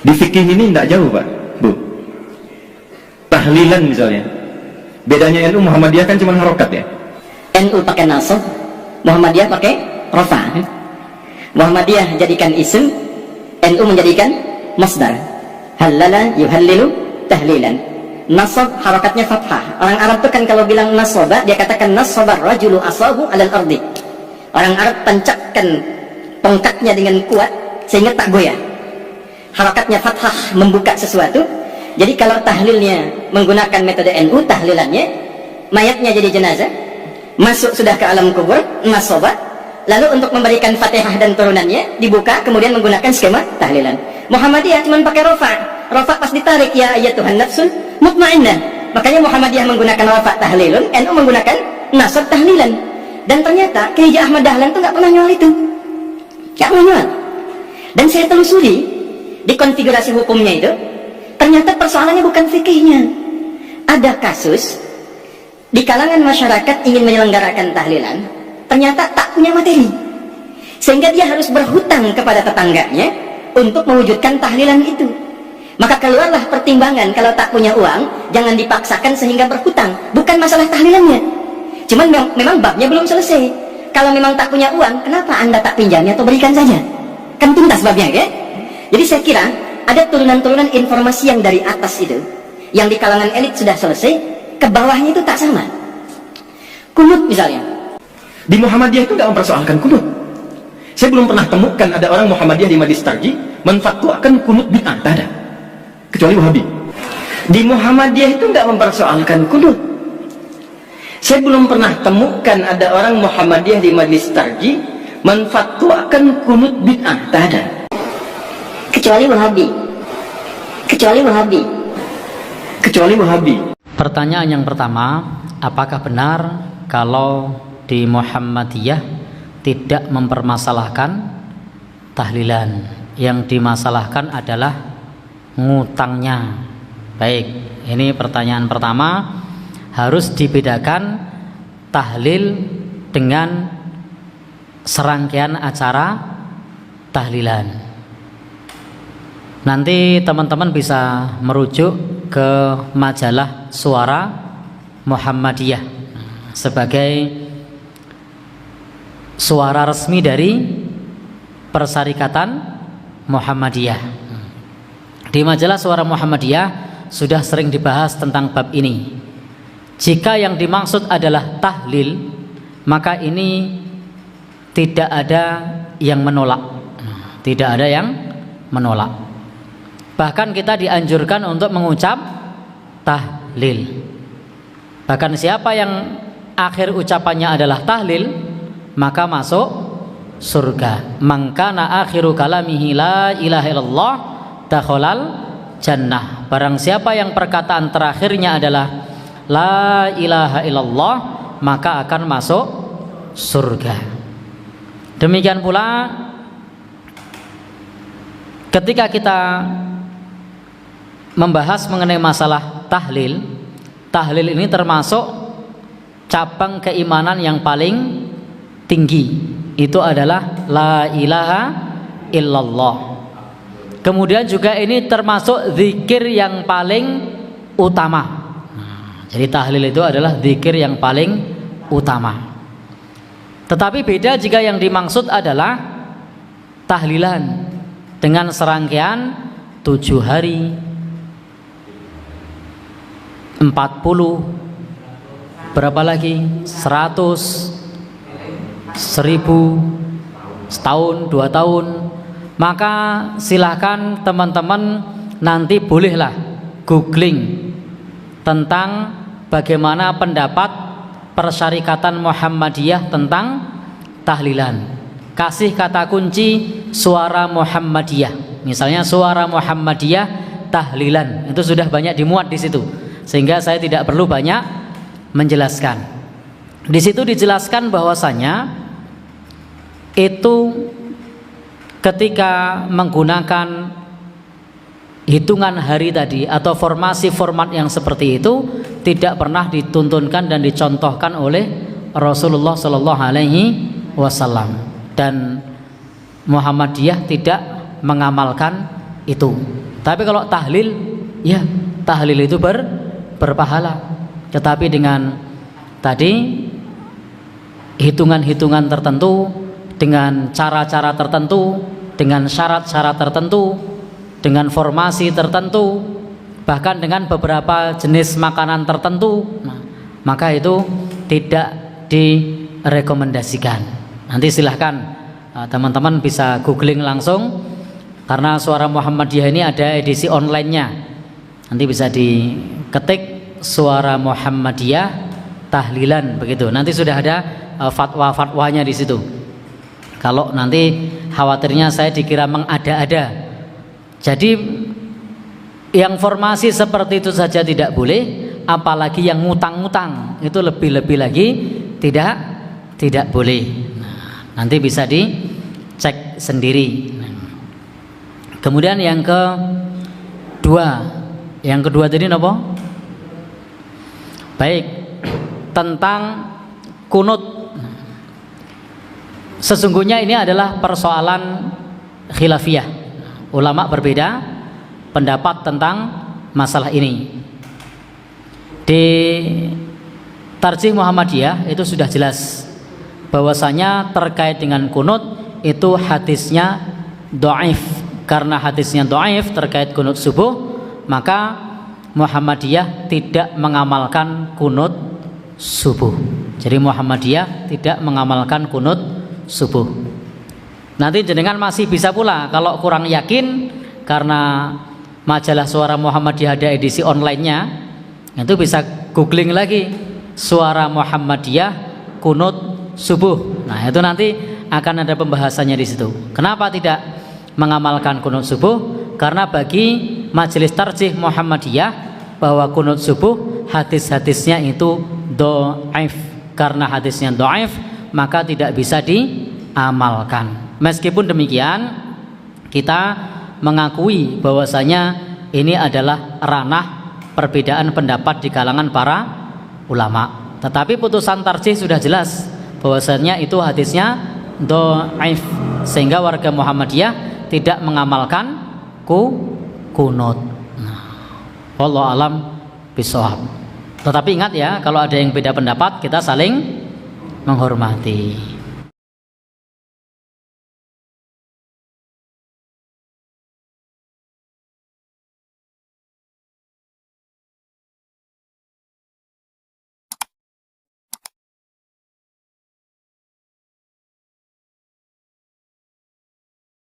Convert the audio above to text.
Di fikih ini tidak jauh Pak, Bu. Tahlilan misalnya, bedanya NU Muhammadiyah kan cuma harokat ya. NU pakai nasab, Muhammadiyah pakai rafa. Muhammadiyah jadikan isim, NU menjadikan masdar. Halala yuhallilu tahlilan. Nasab harakatnya fathah. Orang Arab tuh kan kalau bilang nasaba, dia katakan nasabar rajulu asahu alal ardi. Orang Arab tancapkan tongkatnya dengan kuat sehingga tak goyah. Harakatnya fathah membuka sesuatu. Jadi kalau tahlilnya menggunakan metode NU, tahlilannya mayatnya jadi jenazah, masuk sudah ke alam kubur, nasaba. Lalu untuk memberikan Fatihah dan turunannya dibuka, kemudian menggunakan skema tahlilan. Muhammadiyah cuma pakai rafa. Rafa pas ditarik, ya ayyatuhan nafsul mutmainnah. Makanya Muhammadiyah menggunakan rafa tahlilun, NU menggunakan nasab tahlilan. Dan ternyata Kiai Ahmad Dahlan tuh nggak pernah nyual itu, nggak pernah nyual. Dan saya telusuri di konfigurasi hukumnya itu, ternyata persoalannya bukan fikihnya. Ada kasus di kalangan masyarakat ingin menyelenggarakan tahlilan, ternyata tak punya materi, sehingga dia harus berhutang kepada tetangganya untuk mewujudkan tahlilan itu. Maka keluarlah pertimbangan, kalau tak punya uang jangan dipaksakan sehingga berhutang. Bukan masalah tahlilannya, cuman memang babnya belum selesai. Kalau memang tak punya uang, kenapa anda tak pinjamnya atau berikan saja, kan tuntas babnya ya. Jadi saya kira ada turunan-turunan informasi yang dari atas itu, yang di kalangan elit sudah selesai, ke bawahnya itu tak sama. Kunut misalnya, Di Muhammadiyah itu nggak mempersoalkan kunut. Saya belum pernah temukan ada orang Muhammadiyah di Majlis Tarjih menfatwakan kunut bid'ah, tak ada, kecuali Wahabi. Di Muhammadiyah itu nggak mempersoalkan kunut. Saya belum pernah temukan ada orang Muhammadiyah di Majlis Tarjih menfatwakan kunut bid'ah, tak ada, kecuali Wahabi. Kecuali Wahabi. kecuali Wahabi. Pertanyaan yang pertama, apakah benar kalau di Muhammadiyah tidak mempermasalahkan tahlilan? Yang dimasalahkan adalah ngutangnya. Baik, ini pertanyaan pertama. Harus dibedakan tahlil dengan serangkaian acara tahlilan. Nanti teman-teman bisa merujuk ke majalah Suara Muhammadiyah sebagai suara resmi dari Persyarikatan Muhammadiyah. Di majalah Suara Muhammadiyah sudah sering dibahas tentang bab ini. Jika yang dimaksud adalah tahlil, maka ini tidak ada yang menolak. Tidak ada yang menolak. Bahkan kita dianjurkan untuk mengucap tahlil. Bahkan siapa yang akhir ucapannya adalah tahlil, maka masuk surga. Man kana akhiru kalamihi la ilaha illallah dakhalal jannah. Barang siapa yang perkataan terakhirnya adalah la ilaha illallah, maka akan masuk surga. Demikian pula ketika kita membahas mengenai masalah tahlil, tahlil ini termasuk cabang keimanan yang paling tinggi, itu adalah la ilaha illallah. Kemudian juga ini termasuk zikir yang paling utama. Jadi tahlil itu adalah zikir yang paling utama. Tetapi beda jika yang dimaksud adalah tahlilan dengan serangkaian 7 hari, 40, berapa lagi, 100, 1000, setahun, 2 tahun. Maka silahkan teman-teman nanti bolehlah googling tentang bagaimana pendapat Persyarikatan Muhammadiyah tentang tahlilan. Kasih kata kunci Suara Muhammadiyah. Misalnya Suara Muhammadiyah tahlilan. Itu sudah banyak dimuat di situ. Sehingga saya tidak perlu banyak menjelaskan. Di situ dijelaskan bahwasanya itu ketika menggunakan hitungan hari tadi atau formasi format yang seperti itu tidak pernah dituntunkan dan dicontohkan oleh Rasulullah Shallallahu Alaihi Wasallam, dan Muhammadiyah tidak mengamalkan itu. Tapi kalau tahlil, ya tahlil itu berpahala. Tetapi dengan tadi hitungan-hitungan tertentu, dengan cara-cara tertentu, dengan syarat-syarat tertentu, dengan formasi tertentu, bahkan dengan beberapa jenis makanan tertentu, maka itu tidak direkomendasikan. Nanti silahkan teman-teman bisa googling langsung, karena Suara Muhammadiyah ini ada edisi online-nya. Nanti bisa diketik Suara Muhammadiyah tahlilan begitu. Nanti sudah ada fatwa-fatwanya di situ. Kalau nanti khawatirnya saya dikira mengada-ada. Jadi yang formasi seperti itu saja tidak boleh, apalagi yang ngutang-ngutang itu lebih-lebih lagi tidak boleh. Nanti bisa dicek sendiri. Kemudian yang kedua tadi apa? Baik, tentang kunut. Sesungguhnya ini adalah persoalan khilafiyah. Ulama berbeda pendapat tentang masalah ini. Di Tarjih Muhammadiyah itu sudah jelas bahwasanya terkait dengan kunut itu hadisnya dhaif. Karena hadisnya dhaif terkait kunut subuh, maka Muhammadiyah tidak mengamalkan kunut subuh. Jadi Muhammadiyah tidak mengamalkan kunut subuh. Nanti jenengan masih bisa pula kalau kurang yakin, karena majalah Suara Muhammadiyah ada edisi online-nya, itu bisa googling lagi Suara Muhammadiyah kunut subuh. Nah, itu nanti akan ada pembahasannya di situ. Kenapa tidak mengamalkan kunut subuh? Karena bagi Majelis Tarjih Muhammadiyah bahwa kunut subuh hadis-hadisnya itu dhaif. Karena hadisnya dhaif, maka tidak bisa diamalkan. Meskipun demikian, kita mengakui bahwasanya ini adalah ranah perbedaan pendapat di kalangan para ulama. Tetapi putusan tarjih sudah jelas bahwasanya itu hadisnya dhaif, sehingga warga Muhammadiyah tidak mengamalkan kunut. Wallahu alam bishawab. Tetapi ingat ya, kalau ada yang beda pendapat, kita saling menghormati.